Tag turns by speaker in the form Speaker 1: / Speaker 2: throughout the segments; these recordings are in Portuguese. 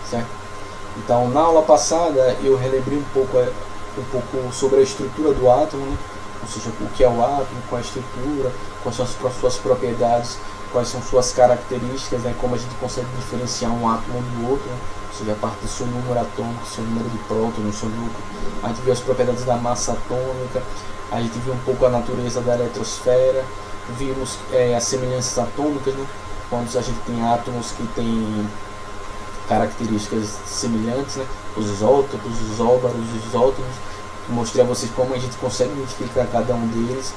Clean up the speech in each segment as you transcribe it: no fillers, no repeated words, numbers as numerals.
Speaker 1: certo? Então, na aula passada eu relembrei um pouco sobre a estrutura do átomo, né? Ou seja, o que é o átomo, qual é a estrutura, quais são as suas propriedades, quais são suas características, né? Como a gente consegue diferenciar um átomo do outro, né? Ou seja, a parte do seu número atômico, seu número de prótons, seu núcleo. A gente viu as propriedades da massa atômica, a gente viu um pouco a natureza da eletrosfera, vimos as semelhanças atômicas, né? Quando a gente tem átomos que têm características semelhantes, né? Os isótopos, os óbaros, os isótopos. Mostrei a vocês como a gente consegue identificar cada um deles.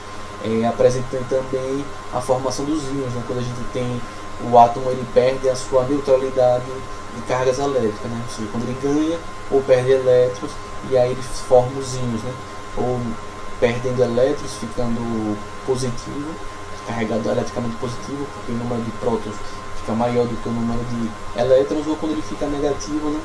Speaker 1: Apresentando também a formação dos íons, né? Quando a gente tem o átomo, ele perde a sua neutralidade de cargas elétricas, né? Ou seja, quando ele ganha ou perde elétrons, e aí ele forma os íons, né? Ou perdendo elétrons, ficando positivo, carregado eletricamente positivo, porque o número de prótons fica maior do que o número de elétrons, ou quando ele fica negativo, né?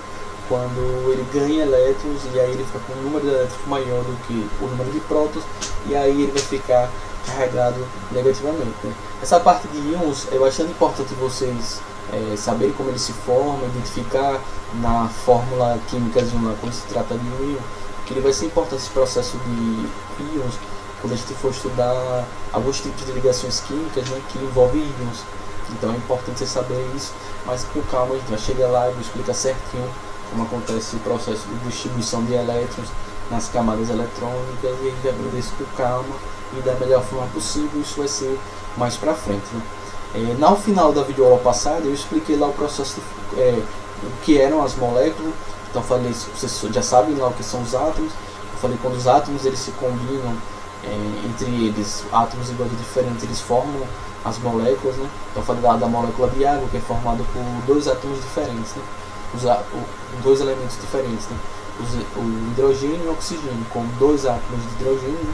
Speaker 1: Quando ele ganha elétrons, e aí ele fica com um número de elétrons maior do que o número de prótons, e aí ele vai ficar carregado negativamente, né? Essa parte de íons é bastante importante vocês saberem como ele se forma, identificar na fórmula química de uma, quando se trata de um íon, que ele vai ser importante esse processo de íons quando a gente for estudar alguns tipos de ligações químicas, né, que envolvem íons. Então é importante você saber isso, mas com calma a gente vai chegar lá e vou explicar certinho como acontece o processo de distribuição de elétrons nas camadas eletrônicas, e a gente vai aprender isso com calma e da melhor forma possível. Isso vai ser mais pra frente, né? No final da videoaula passada eu expliquei lá o processo o que eram as moléculas. Então falei, vocês já sabem lá o que são os átomos. Eu falei quando os átomos eles se combinam entre eles, átomos iguais e diferentes, eles formam as moléculas, né? Então eu falei lá da molécula de água, que é formada por dois átomos diferentes, né? Dois elementos diferentes, né? O hidrogênio e o oxigênio, com dois átomos de hidrogênio, né?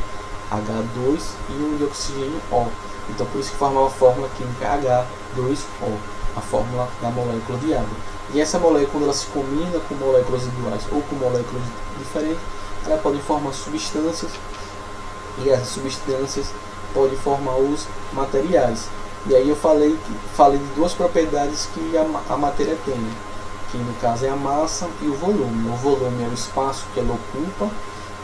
Speaker 1: H2, e um de oxigênio, O. Então por isso que formava a fórmula química H2O, a fórmula da molécula de água. E essa molécula, quando ela se combina com moléculas iguais ou com moléculas diferentes, ela pode formar substâncias, e essas substâncias podem formar os materiais. E aí eu falei de duas propriedades que a matéria tem, né? Que no caso é a massa e o volume. O volume é o espaço que ela ocupa,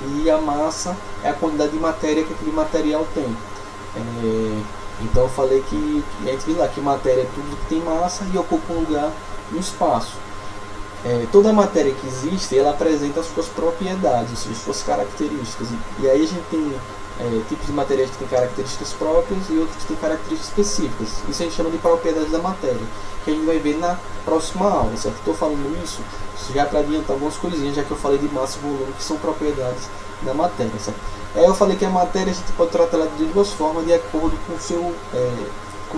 Speaker 1: e a massa é a quantidade de matéria que aquele material tem. Então eu falei que a gente viu lá que matéria é tudo que tem massa e ocupa um lugar no espaço. Toda a matéria que existe, ela apresenta as suas propriedades, ou seja, as suas características. E aí a gente tem tipos de materiais que têm características próprias e outros que têm características específicas. Isso a gente chama de propriedades da matéria, que a gente vai ver na próxima aula, certo? Estou falando isso já para adiantar algumas coisinhas, já que eu falei de massa e volume, que são propriedades da matéria, certo? Eu falei que a matéria a gente pode tratar ela de duas formas, de acordo com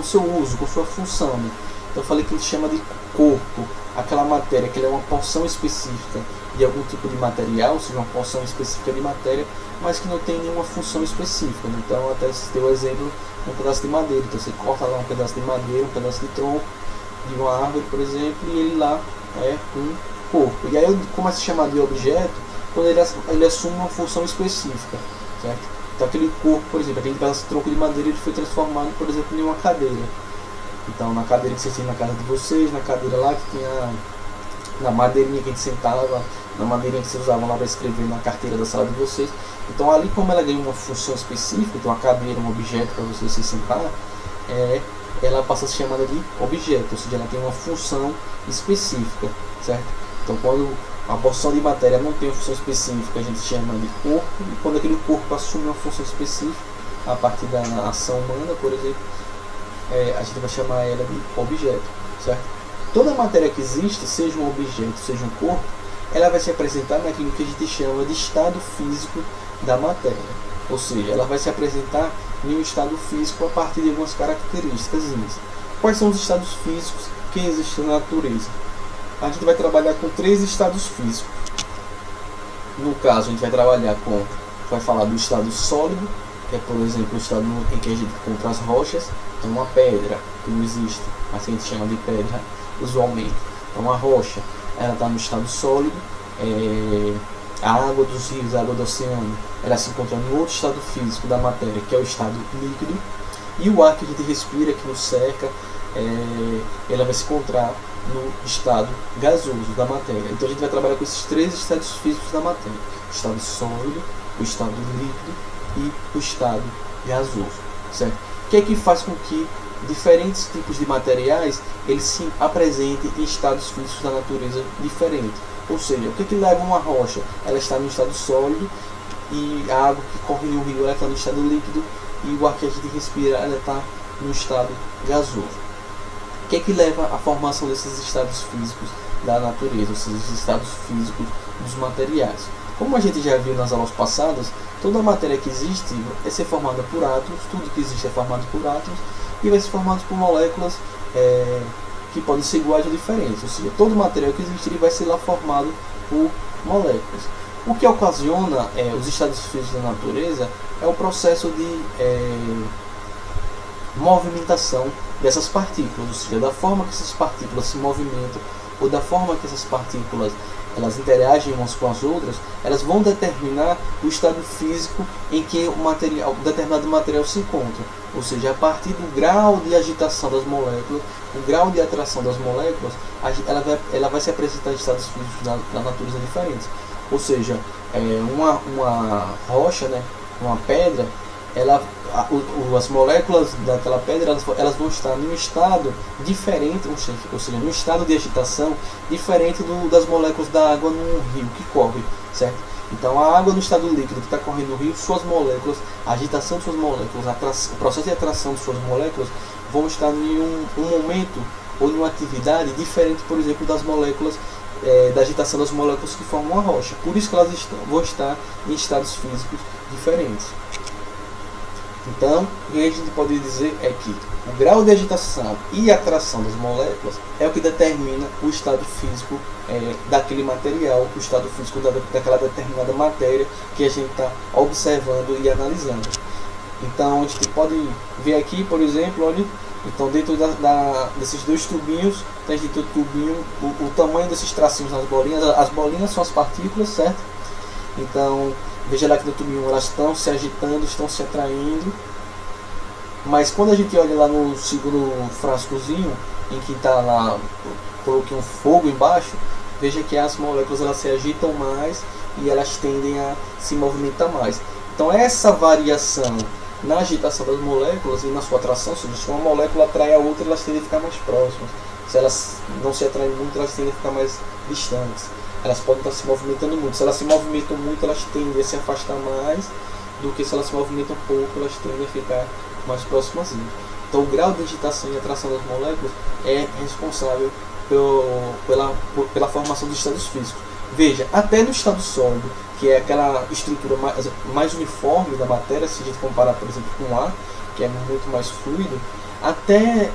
Speaker 1: o seu uso, com sua função, né? Então eu falei que a gente chama de corpo aquela matéria que ela é uma porção específica de algum tipo de material, ou seja, uma porção específica de matéria, mas que não tem nenhuma função específica, né? Então até se deu o exemplo um pedaço de madeira. Então você corta lá um pedaço de madeira, um pedaço de tronco de uma árvore, por exemplo, e ele lá é um corpo. E aí eu começo a chamar de objeto quando ele assume uma função específica, certo? Então aquele corpo, por exemplo, aquele pedaço de tronco de madeira, ele foi transformado, por exemplo, em uma cadeira. Então na cadeira que vocês têm na casa de vocês, na cadeira lá que tinha, na madeirinha que a gente sentava, na madeirinha que vocês usavam lá para escrever na carteira da sala de vocês. Então ali, como ela ganha uma função específica, então a cadeira é um objeto para você se sentar, ela passa a ser chamada de objeto, ou seja, ela tem uma função específica, certo? Então quando a porção de matéria não tem uma função específica, a gente chama de corpo, e quando aquele corpo assume uma função específica, a partir da ação humana, por exemplo, a gente vai chamar ela de objeto, certo? Toda matéria que existe, seja um objeto, seja um corpo, ela vai se apresentar naquilo que a gente chama de estado físico da matéria. Ou seja, ela vai se apresentar em um estado físico a partir de algumas características. Quais são os estados físicos que existem na natureza? A gente vai trabalhar com 3 estados físicos. No caso, a gente vai falar do estado sólido, que é, por exemplo, o estado em que a gente encontra as rochas. Então uma pedra que não existe, mas a gente chama de pedra usualmente. Então uma rocha, ela está no estado sólido. A água dos rios, a água do oceano, ela se encontra em outro estado físico da matéria, que é o estado líquido. E o ar que a gente respira, que nos cerca, ela vai se encontrar no estado gasoso da matéria. Então a gente vai trabalhar com esses três estados físicos da matéria: o estado sólido, o estado líquido e o estado gasoso, certo? O que é que faz com que diferentes tipos de materiais eles se apresentem em estados físicos da natureza diferentes? Ou seja, o que é que leva uma rocha? Ela está no estado sólido, e a água que corre no rio ela está no estado líquido, e o ar que a gente respira ela está no estado gasoso. O que é que leva à formação desses estados físicos da natureza, ou seja, esses estados físicos dos materiais? Como a gente já viu nas aulas passadas, toda a matéria que existe é ser formada por átomos, tudo que existe é formado por átomos, e vai ser formado por moléculas que podem ser iguais ou diferentes, ou seja, todo material que existe ele vai ser lá formado por moléculas. O que ocasiona os estados físicos da natureza é o processo de movimentação dessas partículas, ou seja, da forma que essas partículas se movimentam ou da forma que essas partículas elas interagem umas com as outras, elas vão determinar o estado físico em que o determinado material se encontra. Ou seja, a partir do grau de agitação das moléculas, o grau de atração das moléculas, ela vai se apresentar em estados físicos da natureza diferentes. Ou seja, uma rocha, né, uma pedra, as moléculas daquela pedra elas vão estar num estado diferente, ou seja, num estado de agitação diferente das moléculas da água num rio que corre, certo? Então a água no estado líquido que está correndo no rio, suas moléculas, a agitação de suas moléculas, o processo de atração de suas moléculas vão estar em um momento ou em uma atividade diferente, por exemplo, das moléculas da agitação das moléculas que formam a rocha. Por isso que elas vão estar em estados físicos diferentes. Então, o que a gente pode dizer é que o grau de agitação e atração das moléculas é o que determina o estado físico daquele material, o estado físico daquela determinada matéria que a gente está observando e analisando. Então, a gente pode ver aqui, por exemplo, olha, então dentro desses dois tubinhos, a gente tem o tubinho, o tamanho desses tracinhos nas bolinhas, as bolinhas são as partículas, certo? Então, veja lá que no tubinho elas estão se agitando, estão se atraindo. Mas quando a gente olha lá no segundo frascozinho, em que está lá, coloquei um fogo embaixo, veja que as moléculas elas se agitam mais e elas tendem a se movimentar mais. Então essa variação na agitação das moléculas e na sua atração, ou seja, se uma molécula atrai a outra, elas tendem a ficar mais próximas. Se elas não se atraem muito, elas tendem a ficar mais distantes. Elas podem estar se movimentando muito. Se elas se movimentam muito, elas tendem a se afastar mais do que se elas se movimentam pouco, elas tendem a ficar mais próximas. Então o grau de agitação e atração das moléculas é responsável pela formação dos estados físicos. Veja, até no estado sólido, que é aquela estrutura mais uniforme da matéria, se a gente comparar, por exemplo, com o ar, que é muito mais fluido, até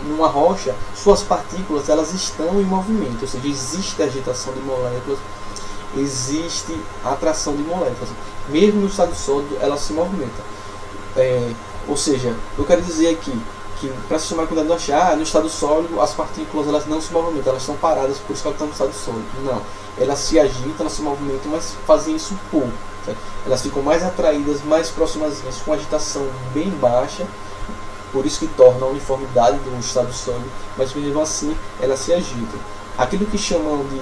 Speaker 1: numa rocha, suas partículas elas estão em movimento, ou seja, existe agitação de moléculas, existe atração de moléculas. Mesmo no estado sólido, ela se movimenta. Ou seja, eu quero dizer aqui que para se tomar cuidado de achar, no estado sólido as partículas elas não se movimentam, elas estão paradas, por isso que elas estão no estado sólido. Não, elas se agitam, elas se movimentam, mas fazem isso pouco. Certo? Elas ficam mais atraídas, mais próximas, com agitação bem baixa, por isso que torna a uniformidade do estado sólido, mas mesmo assim elas se agitam. Aquilo que chamam de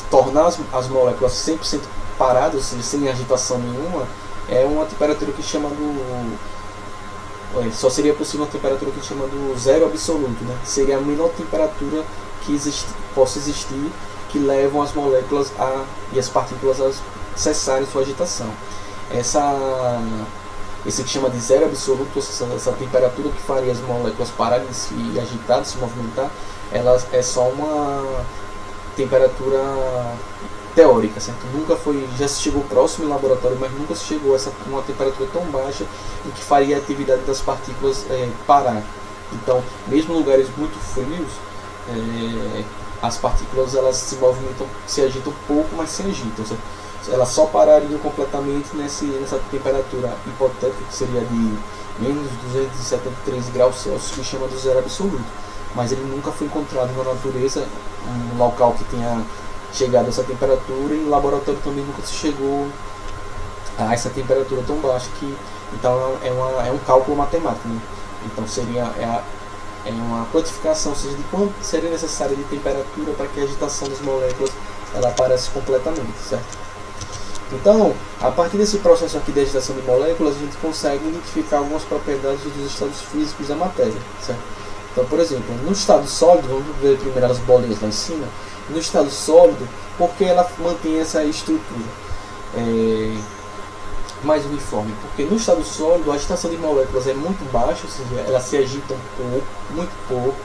Speaker 1: tornar as moléculas 100% paradas, ou seja, sem agitação nenhuma, é uma temperatura que chama só seria possível uma temperatura que chama do zero absoluto, né? Seria a menor temperatura que possa existir, que levam as moléculas e as partículas a cessarem sua agitação. Esse que chama de zero absoluto, essa temperatura que faria as moléculas pararem de se agitar, de se movimentar, ela é só uma temperatura teórica, certo? Já se chegou próximo em laboratório, mas nunca se chegou a uma temperatura tão baixa em que faria a atividade das partículas parar. Então, mesmo em lugares muito frios, as partículas elas se movimentam, se agitam pouco, mas se agitam, certo? Elas só parariam completamente nessa temperatura hipotética, que seria de menos 273 graus Celsius, que chama do zero absoluto. Mas ele nunca foi encontrado na natureza, um local que tenha chegado a essa temperatura, e no laboratório também nunca se chegou a essa temperatura tão baixa. Então é um cálculo matemático, né? Então é uma quantificação, ou seja, de quanto seria necessária de temperatura para que a agitação das moléculas ela apareça completamente, certo? Então, a partir desse processo aqui de agitação de moléculas, a gente consegue identificar algumas propriedades dos estados físicos da matéria, certo? Então, por exemplo, no estado sólido, vamos ver primeiro as bolinhas lá em cima, no estado sólido, porque ela mantém essa estrutura mais uniforme? Porque no estado sólido a agitação de moléculas é muito baixa, ou seja, elas se agitam pouco, muito pouco,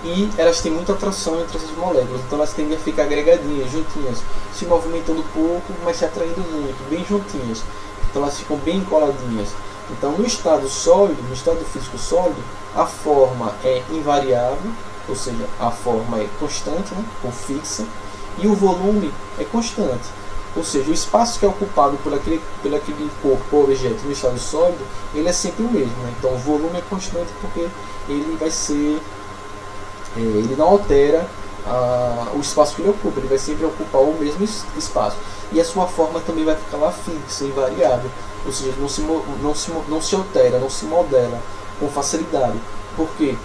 Speaker 1: e elas têm muita atração entre essas moléculas, então elas tendem a ficar agregadinhas, juntinhas, se movimentando pouco, mas se atraindo muito, bem juntinhas, então elas ficam bem coladinhas. Então no estado sólido, no estado físico sólido, a forma é invariável, ou seja, a forma é constante, né, ou fixa, e o volume é constante. Ou seja, o espaço que é ocupado por aquele corpo ou objeto no estado sólido, ele é sempre o mesmo, né? Então o volume é constante porque ele vai ser, ele não altera o espaço que ele ocupa, ele vai sempre ocupar o mesmo espaço. E a sua forma também vai ficar lá fixa, invariável, ou seja, não se altera, não se modela com facilidade. Por quê?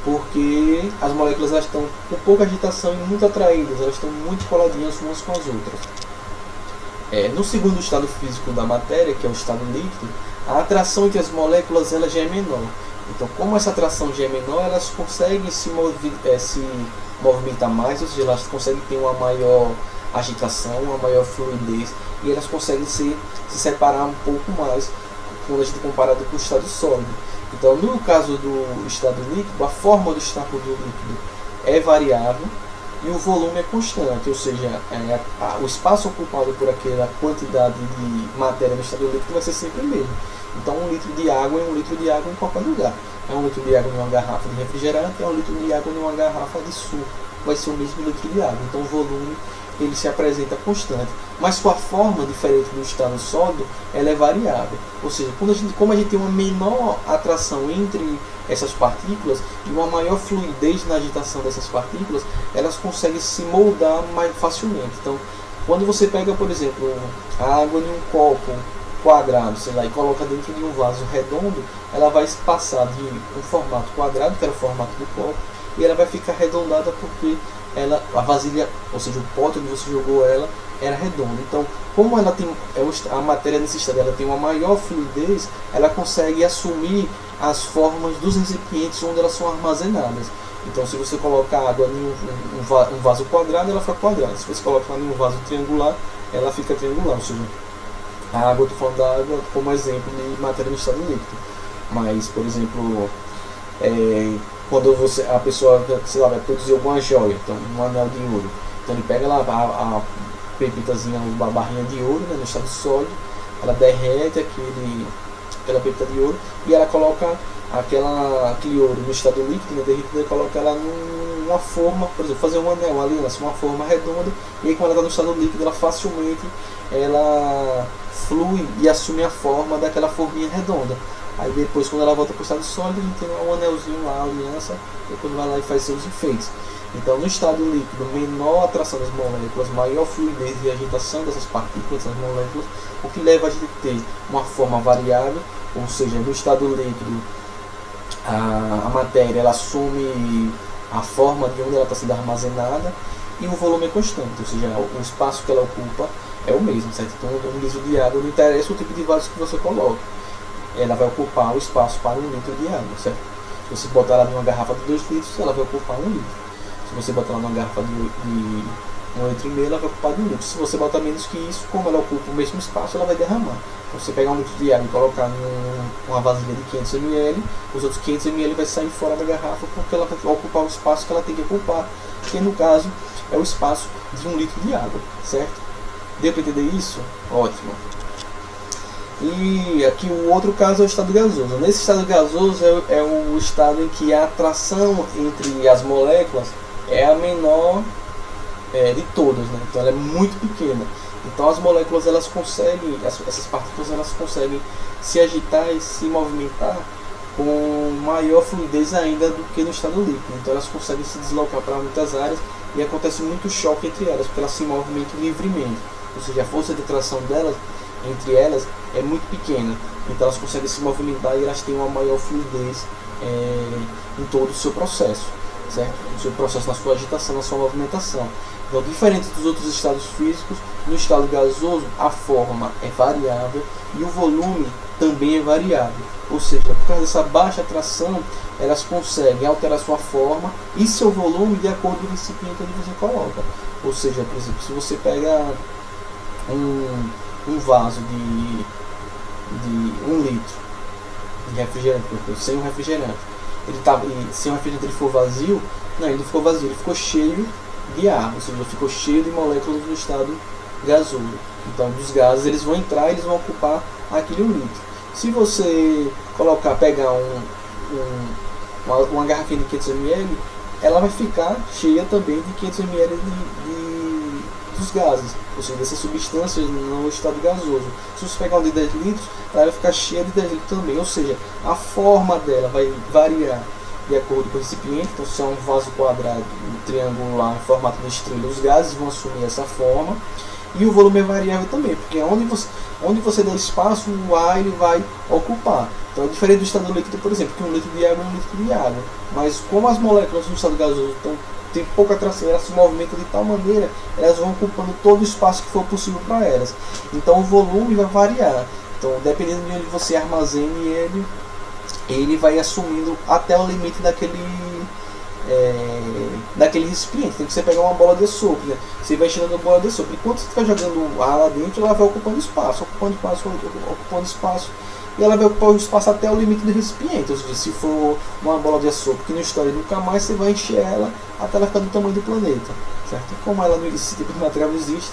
Speaker 1: Porque as moléculas elas estão com pouca agitação e muito atraídas, elas estão muito coladinhas umas com as outras. No segundo estado físico da matéria, que é o estado líquido, a atração entre as moléculas ela já é menor. Então, como essa atração já é menor, elas conseguem se movimentar mais, ou seja, elas conseguem ter uma maior agitação, uma maior fluidez, e elas conseguem se separar um pouco mais quando a gente compara com o estado sólido. Então, no caso do estado líquido, a forma do estado líquido é variável, e o volume é constante, ou seja, o espaço ocupado por aquela quantidade de matéria no estado líquido vai ser sempre o mesmo. Então 1 litro de água é 1 litro de água em qualquer lugar. É 1 litro de água em uma garrafa de refrigerante, é 1 litro de água em uma garrafa de suco. Vai ser o mesmo litro de água. Então o volume ele se apresenta constante. Mas com a forma diferente do estado sólido, ela é variável. Ou seja, como a gente tem uma menor atração entre essas partículas e uma maior fluidez na agitação dessas partículas, elas conseguem se moldar mais facilmente. Então, quando você pega, por exemplo, a água em um copo quadrado, sei lá, e coloca dentro de um vaso redondo, ela vai passar de um formato quadrado, que era o formato do copo, e ela vai ficar arredondada porque a vasilha, ou seja, o pote onde você jogou ela, era redondo. Então, como ela tem a matéria nesse estado, ela tem uma maior fluidez, ela consegue assumir as formas dos recipientes onde elas são armazenadas. Então, se você colocar água em um vaso quadrado, ela fica quadrada. Se você colocar em um vaso triangular, ela fica triangular. Ou seja, a água, estou falando da água como exemplo de matéria no estado líquido. Mas, por exemplo, quando a pessoa, sei lá, vai produzir alguma joia, então um anel de ouro, então ele pega lá a pepitazinha, uma barrinha de ouro, né, no estado sólido, ela derrete aquela pepita de ouro e ela coloca aquele ouro no estado líquido, né, derretido, e coloca ela numa forma, por exemplo, fazer um anel, uma aliança, uma forma redonda, e aí quando ela está no estado líquido, ela facilmente flui e assume a forma daquela forminha redonda. Aí depois, quando ela volta para o estado sólido, a gente tem um anelzinho lá, a aliança, depois vai lá e faz seus efeitos. Então, no estado líquido, menor atração das moléculas, maior fluidez e agitação dessas partículas, dessas moléculas, o que leva a gente a ter uma forma variável, ou seja, no estado líquido, a matéria ela assume a forma de onde ela está sendo armazenada e o volume é constante, ou seja, o espaço que ela ocupa é o mesmo, certo? Então, um litro de água, não interessa o tipo de vaso que você coloca, ela vai ocupar o espaço para 1 litro de água, certo? Se você botar ela numa garrafa de 2 litros, ela vai ocupar 1 litro. Se você botar ela numa garrafa de 1,5 litro, ela vai ocupar de 1 litro. Se você botar menos que isso, como ela ocupa o mesmo espaço, ela vai derramar. Então, você pegar 1 litro de água e colocar em uma vasilha de 500 ml, os outros 500 ml vai sair fora da garrafa porque ela vai ocupar o espaço que ela tem que ocupar, que no caso é o espaço de 1 litro de água, certo? Deu para entender isso? Ótimo. E aqui o outro caso é o estado gasoso. Nesse estado gasoso é o estado em que a atração entre as moléculas é a menor de todas, né? Então ela é muito pequena. Então as moléculas elas conseguem, essas partículas elas conseguem se agitar e se movimentar com maior fluidez ainda do que no estado líquido. Então elas conseguem se deslocar para muitas áreas e acontece muito choque entre elas, porque elas se movimentam livremente. Ou seja, a força de atração delas entre elas é muito pequena, então elas conseguem se movimentar e elas têm uma maior fluidez em todo o seu processo, certo? No seu processo, na sua agitação, na sua movimentação. Então, diferente dos outros estados físicos, no estado gasoso a forma é variável e o volume também é variável. Ou seja, por causa dessa baixa atração, elas conseguem alterar sua forma e seu volume de acordo com o recipiente onde você coloca. Ou seja, por exemplo, se você pega um vaso de 1 litro de refrigerante, sem um refrigerante, se o refrigerante ele for vazio, não, ele não ficou vazio, ele ficou cheio de ar, ou seja, ficou cheio de moléculas no estado gasoso. Então, dos gases eles vão entrar e eles vão ocupar aquele 1 litro. Se você pegar uma garrafinha de 500 ml, ela vai ficar cheia também de 500 ml dos gases, ou seja, dessas substâncias no estado gasoso. Se você pegar um de 10 litros, ela vai ficar cheia de 10 litros também, ou seja, a forma dela vai variar de acordo com o recipiente. Então, se é um vaso quadrado, um triangular em formato de estrela, os gases vão assumir essa forma. E o volume é variável também, porque onde você der espaço, o ar ele vai ocupar. Então é diferente do estado líquido, por exemplo, que 1 litro de água é 1 litro de água. Mas como as moléculas no estado gasoso têm pouca atração, elas se movimentam de tal maneira, elas vão ocupando todo o espaço que for possível para elas. Então o volume vai variar. Então, dependendo de onde você armazene ele vai assumindo até o limite daquele recipiente. Tem que você pegar uma bola de açúcar, né? Você vai enchendo a bola de açúcar. Enquanto você está jogando ar lá dentro, ela vai ocupando espaço, e ela vai ocupar o espaço até o limite do recipiente. Ou seja, se for uma bola de açúcar que não estoura nunca mais, você vai encher ela até ela ficar do tamanho do planeta, certo? Como esse tipo de material não existe,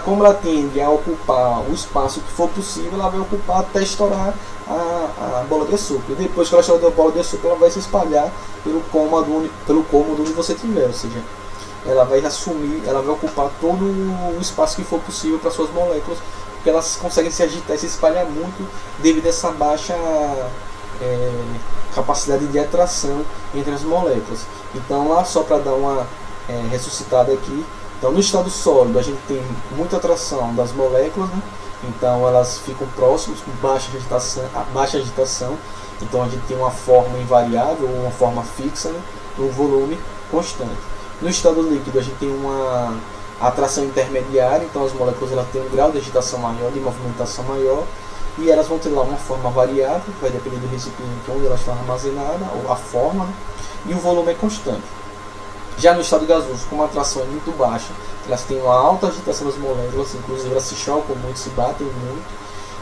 Speaker 1: como ela tende a ocupar o espaço que for possível, ela vai ocupar até estourar a bola de açúcar. E depois que ela estourar a bola de açúcar, ela vai se espalhar pelo cômodo onde você estiver. Ou seja, ela vai ocupar todo o espaço que for possível para suas moléculas, porque elas conseguem se agitar e se espalhar muito devido a essa baixa capacidade de atração entre as moléculas. Então, lá só para dar uma ressuscitada aqui, então no estado sólido a gente tem muita atração das moléculas, né? Então elas ficam próximas com baixa agitação, então a gente tem uma forma invariável ou uma forma fixa, né? Um volume constante. No estado líquido a gente tem uma atração intermediária, então as moléculas elas têm um grau de agitação maior, de movimentação maior, e elas vão ter lá uma forma variável, vai depender do recipiente onde elas estão armazenadas, ou a forma, né? E o volume é constante. Já no estado gasoso, como a atração é muito baixa, elas têm uma alta agitação das moléculas, inclusive elas se chocam muito, se batem muito,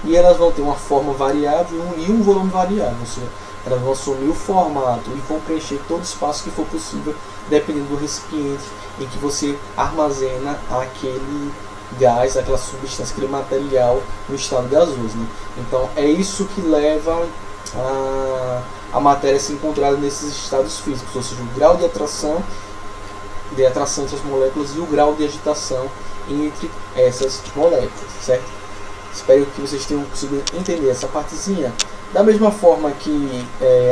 Speaker 1: e elas vão ter uma forma variável e um volume variável, ou seja, elas vão assumir o formato e vão preencher todo o espaço que for possível, dependendo do recipiente em que você armazena aquele gás, aquela substância, aquele material no estado gasoso, né? Então é isso que leva a matéria a se encontrar nesses estados físicos, ou seja, o grau de atração entre as moléculas e o grau de agitação entre essas moléculas, certo? Espero que vocês tenham conseguido entender essa partezinha. Da mesma forma que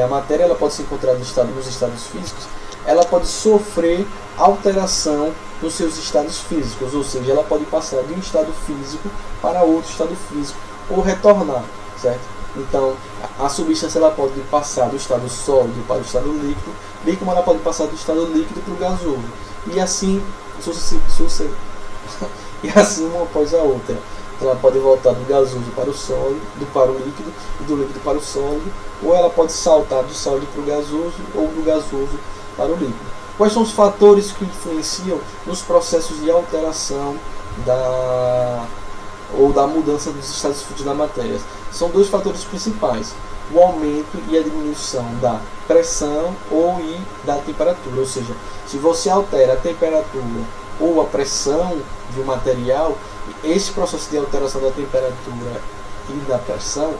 Speaker 1: a matéria ela pode se encontrar nos estados físicos, ela pode sofrer alteração nos seus estados físicos, ou seja, ela pode passar de um estado físico para outro estado físico ou retornar, certo? Então, a substância ela pode passar do estado sólido para o estado líquido, bem como ela pode passar do estado líquido para o gasoso, e assim e assim uma após a outra. Ela pode voltar do gasoso para o sólido, para o líquido, e do líquido para o sólido, ou ela pode saltar do sólido para o gasoso, ou do gasoso para o líquido. Quais são os fatores que influenciam nos processos de alteração ou da mudança dos estados físicos da matéria? São dois fatores principais: o aumento e a diminuição da pressão e da temperatura. Ou seja, se você altera a temperatura ou a pressão de um material, esse processo de alteração da temperatura e da pressão,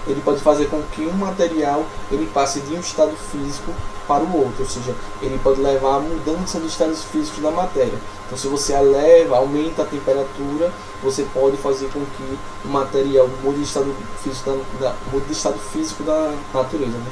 Speaker 1: ele pode fazer com que um material ele passe de um estado físico para o outro, ou seja, ele pode levar à mudança dos estados físicos da matéria. Então, se você aumenta a temperatura, você pode fazer com que o material mude de estado físico da natureza, né?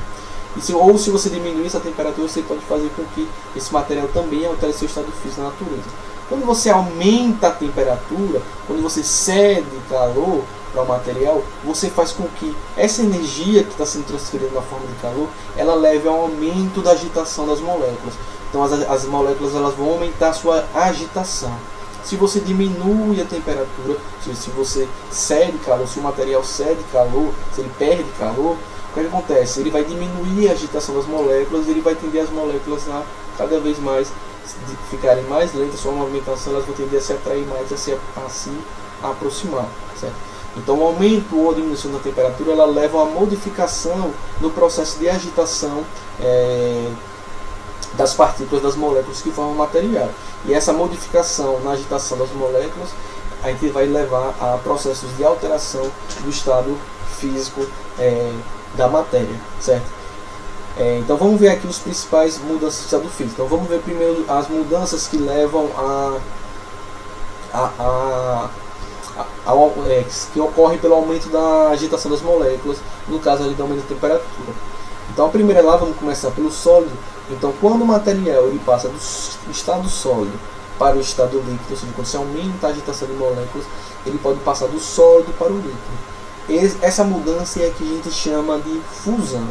Speaker 1: Ou se você diminui essa temperatura, você pode fazer com que esse material também altere seu estado físico da natureza. Quando você aumenta a temperatura, quando você cede calor, para o material, você faz com que essa energia que está sendo transferida na forma de calor, ela leve ao aumento da agitação das moléculas. Então as moléculas elas vão aumentar a sua agitação. Se você diminui a temperatura, se você cede calor, se o material cede calor, se ele perde calor, o que acontece? Ele vai diminuir a agitação das moléculas, ele vai tender as moléculas a cada vez mais ficarem mais lentas, sua movimentação, elas vão tender a se atrair mais, a se aproximar, certo? Então o aumento ou diminuição da temperatura, ela leva a uma modificação no processo de agitação das partículas das moléculas que formam o material. E essa modificação na agitação das moléculas, a gente vai levar a processos de alteração do estado físico da matéria, certo? Então vamos ver aqui os principais mudanças do estado físico. Então vamos ver primeiro as mudanças que levam que ocorrem pelo aumento da agitação das moléculas, no caso ali do aumento da temperatura. Então a primeira lá, vamos começar pelo sólido. Então quando o material ele passa do estado sólido para o estado líquido, ou seja, quando você aumenta a agitação de moléculas, ele pode passar do sólido para o líquido. Essa mudança é que a gente chama de fusão.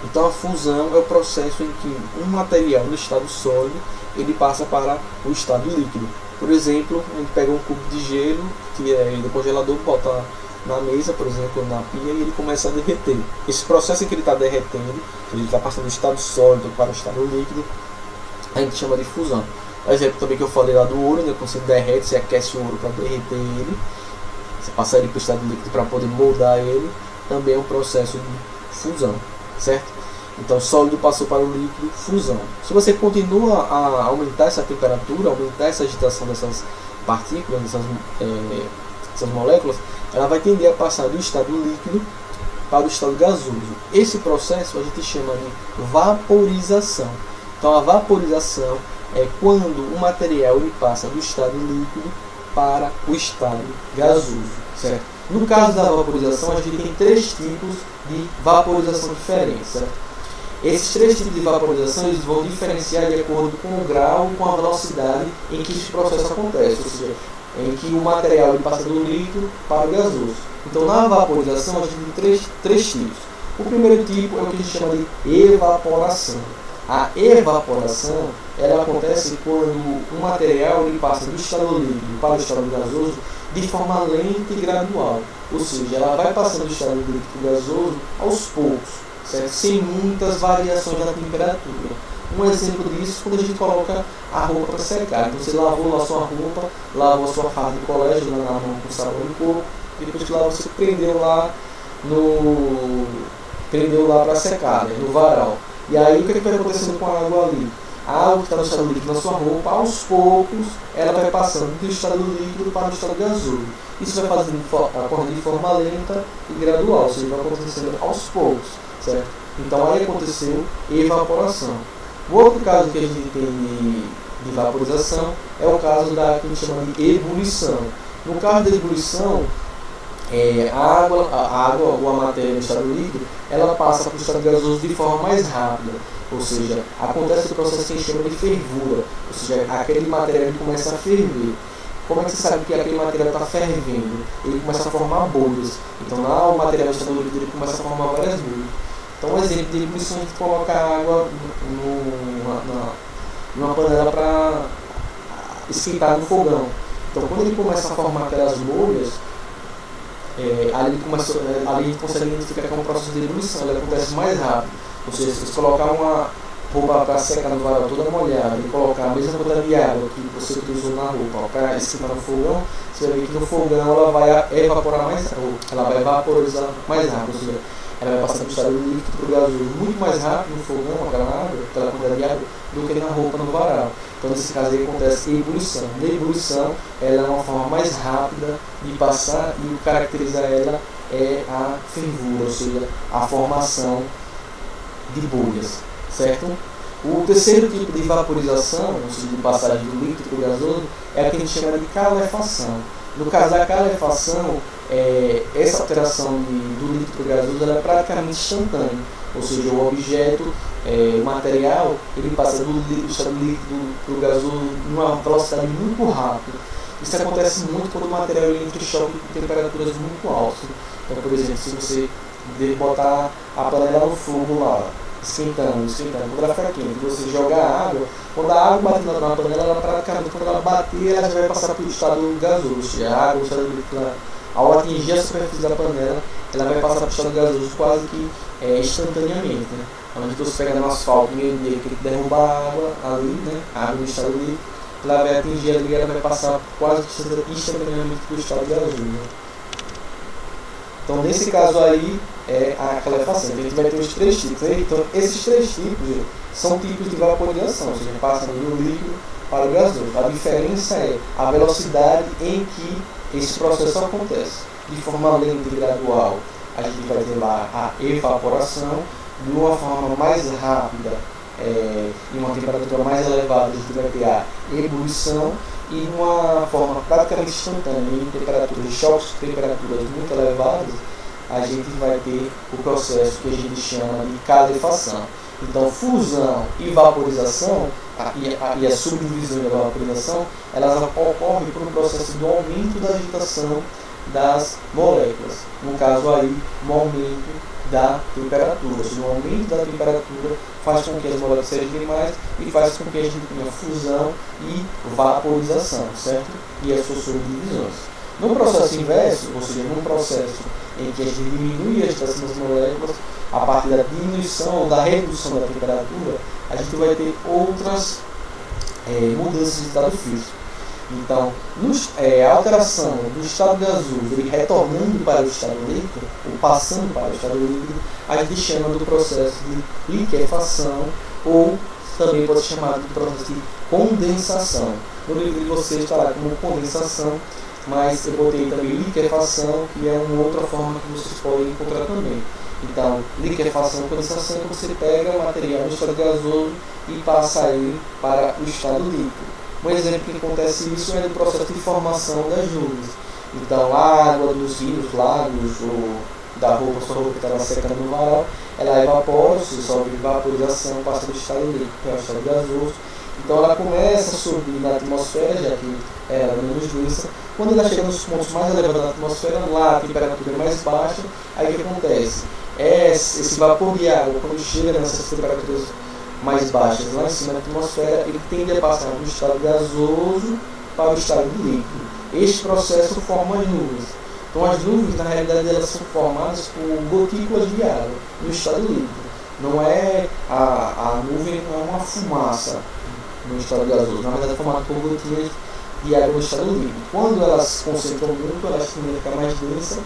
Speaker 1: Então a fusão é o processo em que um material no estado sólido ele passa para o estado líquido. Por exemplo, a gente pega um cubo de gelo que é do congelador, bota na mesa, por exemplo, na pia, e ele começa a derreter. Esse processo em que ele está derretendo, ele está passando do estado sólido para o estado líquido, a gente chama de fusão. O exemplo também que eu falei lá do ouro, né, quando você derrete, você aquece o ouro para derreter ele, você passa ele para o estado líquido para poder moldar ele, também é um processo de fusão, certo? Então sólido passou para o líquido, fusão. Se você continua a aumentar essa temperatura, aumentar essa agitação dessas partículas, dessas moléculas, ela vai tender a passar do estado líquido para o estado gasoso. Esse processo a gente chama de vaporização. Então a vaporização é quando o material ele passa do estado líquido para o estado gasoso, certo? No caso da vaporização, a gente tem 3 tipos de vaporização diferentes, certo? Esses 3 tipos de vaporização eles vão diferenciar de acordo com o grau e com a velocidade em que esse processo acontece, ou seja, em que o material ele passa do líquido para o gasoso. Então, na vaporização, a gente tem três tipos. O primeiro tipo é o que a gente chama de evaporação. A evaporação ela acontece quando o material ele passa do estado líquido para o estado gasoso de forma lenta e gradual. Ou seja, ela vai passando do estado líquido para o gasoso aos poucos, certo? Sem muitas variações na temperatura. Um exemplo disso é quando a gente coloca a roupa para secar. Então você lavou lá a sua roupa, lavou a sua farda de colégio na mão com sabão de coco, e depois que lavou você prendeu lá para secar, né, no varal. E aí o que vai acontecendo com a água ali? A água que está no estado líquido na sua roupa, aos poucos, ela vai passando do estado líquido para o estado gasoso. Isso vai ocorrendo de forma lenta e gradual, ou seja, vai acontecendo aos poucos, certo? Então aí aconteceu evaporação. O outro caso que a gente tem de vaporização é o caso da que a gente chama de ebulição. No caso da ebulição, a água ou a matéria no estado líquido, ela passa para o estado gasoso de forma mais rápida. Ou seja, acontece o processo que a gente chama de fervura. Ou seja, aquele material ele começa a ferver. Como é que você sabe que aquele material está fervendo? Ele começa a formar bolhas. Então lá o material do estado líquido ele começa a formar várias bolhas. Então, um exemplo de ebulição, a gente coloca água numa panela para esquentar no fogão. Então, quando ele começa a formar aquelas bolhas, ali a gente consegue identificar que é um processo de ebulição, ele acontece mais rápido. Ou seja, se você colocar uma roupa para secar no varal toda molhada e colocar a mesma quantidade de água que você utilizou na roupa para esquentar no fogão, você vai ver que no fogão ela vai evaporar mais rápido, ela vai vaporizar mais rápido. Ou seja, ela vai passar do estado líquido para o gasoso muito mais rápido no fogão, aquela quantidade de água, do que na roupa no varal. Então, nesse caso aí acontece ebulição. Na ebulição, ela é uma forma mais rápida de passar e o que caracteriza ela é a fervura, ou seja, a formação de bolhas, certo? O terceiro tipo de vaporização, ou seja, de passagem do líquido para o gasoso, é a que a gente chama de calefação. No caso da calefação, essa alteração do líquido para o gasoso ela é praticamente instantânea, ou seja, o objeto, o material, ele passa do estado líquido para o gasoso numa velocidade muito rápida. Isso acontece muito quando o material entra em choque com temperaturas muito altas. Então, por exemplo, se você botar a panela no fogo lá, esquentando, quando ela ficar quente, você jogar água, quando a água bater na panela, ela praticamente, quando ela bater, ela já vai passar para o estado gasoso. A água, o estado líquido, ao atingir a superfície da panela, ela vai passar para o estado gasoso quase que instantaneamente, né? Onde você pega no asfalto, meio dele, que derruba a água ali, né? A água no estado líquido, ela vai atingir ali, ela vai passar quase que instantaneamente para o estado gasoso, né? Então, nesse caso aí, é a calefação. Então, a gente vai ter os 3 tipos. Né? Então, esses 3 tipos são tipos de vaporização, ou seja, passam do líquido para o gasoso. A diferença é a velocidade em que esse processo acontece. De forma lenta e gradual, a gente vai ter lá a evaporação. De uma forma mais rápida, em uma temperatura mais elevada, a gente vai ter a ebulição. E de uma forma praticamente instantânea, em temperaturas de choques, temperaturas muito elevadas, a gente vai ter o processo que a gente chama de calefação. Então, fusão e vaporização, e a subdivisão da vaporização, elas ocorrem por um processo do aumento da agitação das moléculas. No caso aí, um aumento da temperatura. Ou seja, o aumento da temperatura faz com que as moléculas sejam mais e faz com que a gente tenha fusão e vaporização, certo? E as suas subdivisões. No processo inverso, ou seja, num processo em que a gente diminui a agitação das moléculas, a partir da diminuição ou da redução da temperatura, a gente vai ter outras mudanças de estado físico. Então, a alteração do estado gasoso, ele retornando para o estado líquido, ou passando para o estado líquido, a gente chama do processo de liquefação, ou também pode ser chamado de processo de condensação. No livro de vocês está lá como condensação, mas eu botei também liquefação, que é uma outra forma que vocês podem encontrar também. Então, liquefação e condensação, você pega o material do estado gasoso e passa ele para o estado líquido. Um exemplo que acontece isso é no processo de formação das nuvens. Então, a água dos rios, lagos, ou da roupa, sua roupa que estava secando no varal, ela evapora, se sofre vaporização, passa do estado líquido para o estado gasoso. Então, ela começa a subir na atmosfera, já que ela é menos densa. Quando ela chega nos pontos mais elevados da atmosfera, lá a temperatura é mais baixa, aí o que acontece? Esse vapor de água, quando chega nessas temperaturas mais baixas lá em cima da atmosfera, ele tende a passar do estado gasoso para o estado líquido. Este processo forma as nuvens. Então, as nuvens, na realidade, elas são formadas por gotículas de água no estado líquido. Não é a nuvem não é uma fumaça no estado gasoso. Na verdade, é formada por gotinhas de água no estado líquido. Quando elas se concentram muito, elas tendem a ficar mais densas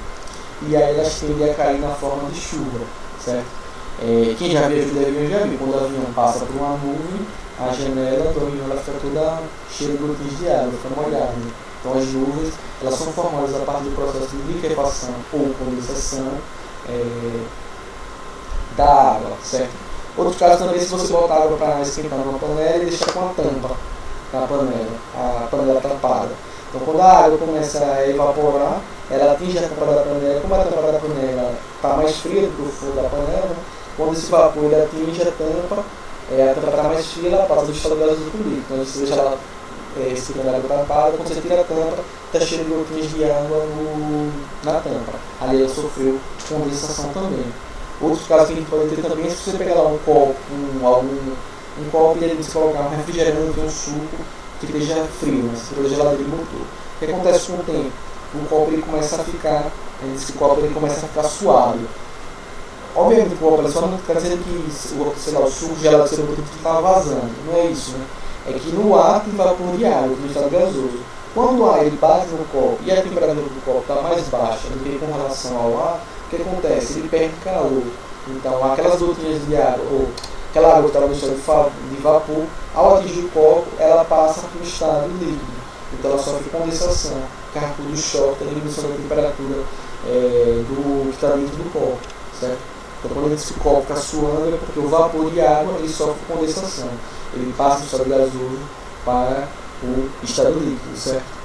Speaker 1: e aí elas tendem a cair na forma de chuva, certo? Quem já viajou de avião já viu, quando o avião passa por uma nuvem, a janela do avião ela fica toda cheia de gotinhas de água, fica molhada. Né? Então as nuvens elas são formadas a partir do processo de liquefação ou condensação da água, certo? Outro caso também, se você botar água para esquentar numa panela e deixar com a tampa na panela, a panela tampada. Então quando a água começa a evaporar, ela atinge a tampa da panela, como a tampa da panela está mais fria do que o fundo da panela, né? Quando esse vapor ele atinge a tampa está mais fria, ela passa do estado gasoso para o líquido. Então você deixa ela esquentando a água tampada, quando você tira a tampa, está cheio de gotinhas de água na tampa. Ali ela sofreu condensação também. Outros casos que a gente pode ter também é se você pegar lá um copo, um copo e ali você colocar um refrigerante, um suco que esteja frio, né? Se for geladeira e motor. O que acontece com o tempo? O copo ele começa a ficar, esse copo ele começa a ficar suave. Obviamente o copo só não está dizendo que o suco gelado que você está vazando, não é isso, né? É que no ar tem vapor de água, no estado gasoso. Quando o ar ele bate no copo e a temperatura do copo está mais baixa do que com relação ao ar, o que acontece? Ele perde calor. Então aquelas gotinhas de água, ou aquela água que estava no estado de vapor, ao atingir o copo, ela passa para o estado líquido. Então ela sofre condensação, carga do choque, a diminuição da temperatura do que está dentro do copo, certo? Então quando esse copo fica suando é porque o vapor de água ele sofre condensação. Ele passa do estado gasoso para o estado líquido, certo?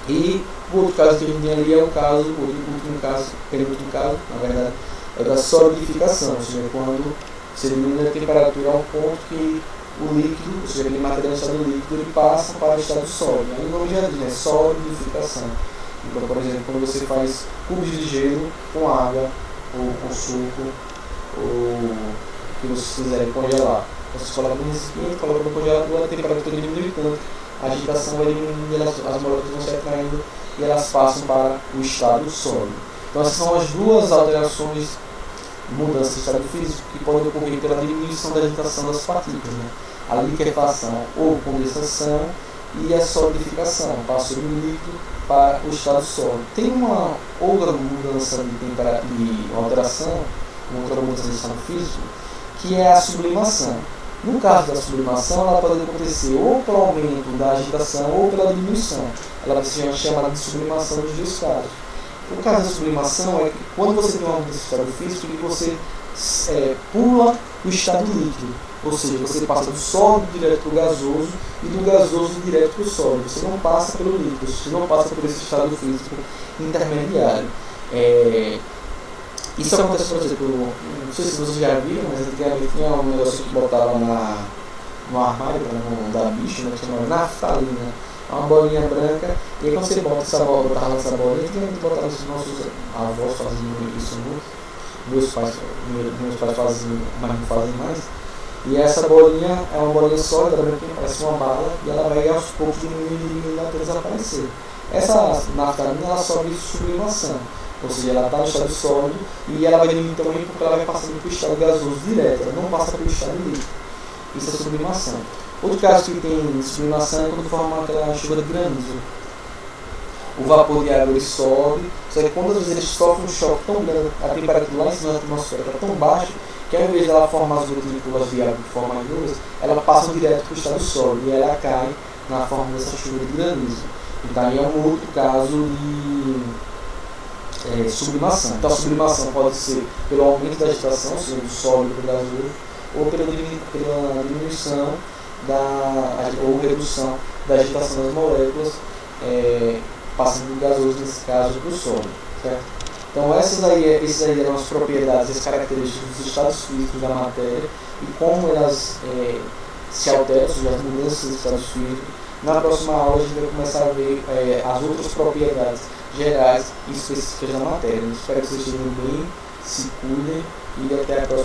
Speaker 1: E o outro caso que a gente tem ali é o caso, o último caso, penúltimo caso, na verdade, é da solidificação, ou seja, quando você diminui a temperatura a um ponto que o líquido, ou seja, aquele material em estado líquido, ele passa para o estado sólido. Aí o nome já diz, né? Solidificação. Então, por exemplo, quando você faz cubos de gelo com água, ou com suco, ou o que vocês quiserem congelar, você coloca no recipiente, coloca no congelador, a temperatura diminui tanto, a agitação vai diminuindo, as moléculas vão se atraindo e elas passam para o estado sólido. Então, essas são as duas alterações, mudanças de estado físico, que podem ocorrer pela diminuição da agitação das partículas, né? A liquefação ou condensação e a solidificação, passa do líquido para o estado sólido. Tem uma outra mudança de alteração, uma outra mudança de estado físico, que é a sublimação. No caso da sublimação, ela pode acontecer ou pelo aumento da agitação ou pela diminuição. Ela vai ser chamada de sublimação dos dois casos. O caso da sublimação é que quando você tem uma mudança de estado físico, você pula o estado líquido. Ou seja, você passa do sólido direto para o gasoso e do gasoso direto para o sólido. Você não passa pelo líquido, você não passa por esse estado físico intermediário. Isso acontece, por exemplo, não sei se vocês já viram, mas antigamente tinha um negócio que botava no armário para não dar bicho, né, que chamava naftalina. É uma bolinha branca, e aí quando você botava essa bolinha, antigamente botava os nossos avós faziam isso muito, meus pais faziam, mas não fazem mais. E essa bolinha é uma bolinha sólida, branquinha, parece uma bala, e ela vai aos poucos diminuindo até desaparecer. Essa naftalina, ela sofre sublimação, ou seja, ela está no estado sólido e ela vai diminuir também porque ela vai passando para o estado gasoso direto, ela não passa pelo estado líquido. Isso é sublimação. Outro caso que tem sublimação é quando forma aquela chuva de granizo. O vapor de água ele sobe, só que quando às vezes ele sofre um choque tão grande, a temperatura lá em cima da atmosfera está tão baixa, que ao invés dela formar as gotículas de água que formam as nuvens, ela passa direto para o estado sólido e ela cai na forma dessa chuva de granizo. Então aí é um outro caso de sublimação. Então a sublimação pode ser pelo aumento da agitação, ou seja, do sólido para o gasoso, ou pela diminuição ou redução da agitação das moléculas, passando do gasoso, nesse caso, para o sólido. Certo? Então esses aí eram as propriedades, as características dos estados físicos da matéria e como elas se alteram, ou seja, as mudanças dos estados físicos. Na próxima aula a gente vai começar a ver as outras propriedades gerais e específicas da matéria. Espero que vocês estejam bem, se cuidem e até a próxima.